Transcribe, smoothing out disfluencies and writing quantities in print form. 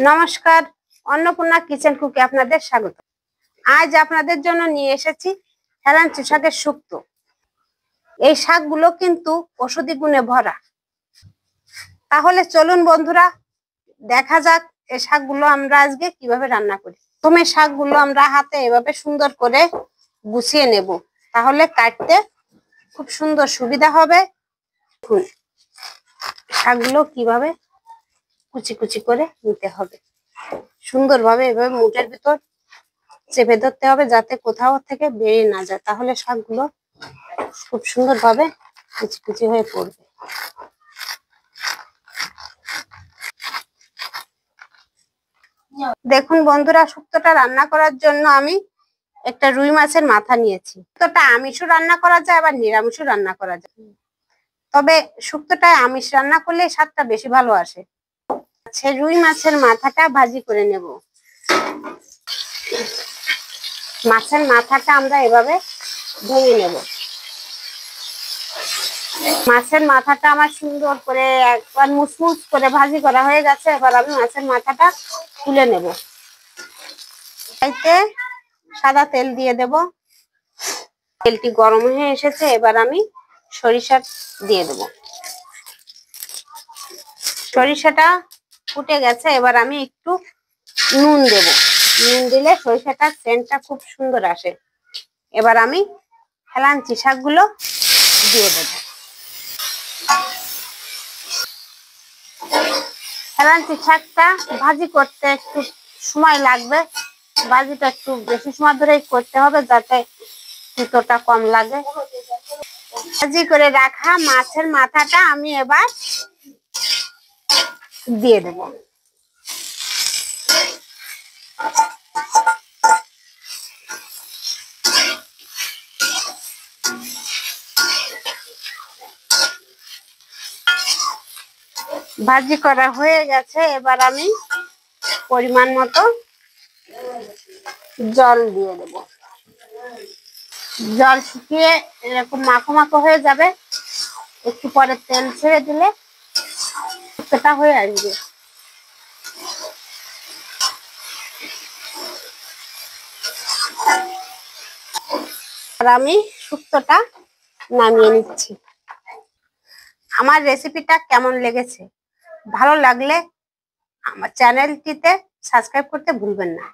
নমস্কার, অন্নপূর্ণা কিচেন কুকে আপনাদের স্বাগত। আজ আপনাদের জন্য নিয়ে এসেছি হেলাঞ্চি শাকের শুক্তো। এই শাকগুলো কিন্তু ঔষধি গুণে ভরা। তাহলে চলুন বন্ধুরা, দেখা যাক এই শাকগুলো আমরা আজকে কিভাবে রান্না করি। প্রথমে শাকগুলো আমরা হাতে এভাবে সুন্দর করে গুছিয়ে নেব, তাহলে কাটতে খুব সুন্দর সুবিধা হবে। শাকগুলো কিভাবে কুচি কুচি করে নিতে হবে, সুন্দরভাবে এভাবে মুঠের ভিতর চেপে ধরতে হবে যাতে কোথাও থেকে বেরিয়ে না যায়, তাহলে শাকগুলো খুব সুন্দরভাবে কুচি কুচি হয়ে পড়বে। দেখুন বন্ধুরা, শুক্তোটা রান্না করার জন্য আমি একটা রুই মাছের মাথা নিয়েছি। শুক্তোটা আমিষও রান্না করা যায়, আবার নিরামিষও রান্না করা যায়, তবে শুক্তোটা আমিষ রান্না করলে স্বাদটা বেশি ভালো আসে। সেই রুই মাছের মাথাটা ভাজি করে নেব। মাছের মাথাটা আমরা এভাবে ভেঙে নেব। মাছের মাথাটা আমার সুন্দর করে একবার মুসমুস করে ভাজি করা হয়ে গেছে। এবার আমি মাছের মাথাটা তুলে নেব। এতে সাদা তেল দিয়ে দেব। তেলটি গরম হয়ে এসেছে, এবার আমি সরিষা দিয়ে দেব। সরিষাটা ফুটে গেছে, এবার আমি একটু নুন দেব। নুন দিলে সরিষাটার সেন্টটা খুব সুন্দর আসে। এবার আমি হেলাঞ্চি শাকগুলো দিয়ে দেব। হেলাঞ্চি শাকটা ভাজি করতে একটু সময় লাগবে। ভাজিটা একটু বেশি সময় ধরেই করতে হবে যাতে তিতোটা কম লাগে। ভাজি করে রাখা মাছের মাথাটা আমি এবার দিয়ে দেব। ভাজি করা হয়ে গেছে, এবার আমি পরিমাণ মতো জল দিয়ে দেব। জল শুকিয়ে এরকম মাখো মাখো হয়ে যাবে। একটু পরে তেল ছেড়ে দিলে শুক্তোটা হয়ে আসবে। আর আমি শুক্তোটা নামিয়ে নিচ্ছি। আমার রেসিপিটা কেমন লেগেছে, ভালো লাগলে আমার চ্যানেলটিতে সাবস্ক্রাইব করতে ভুলবেন না।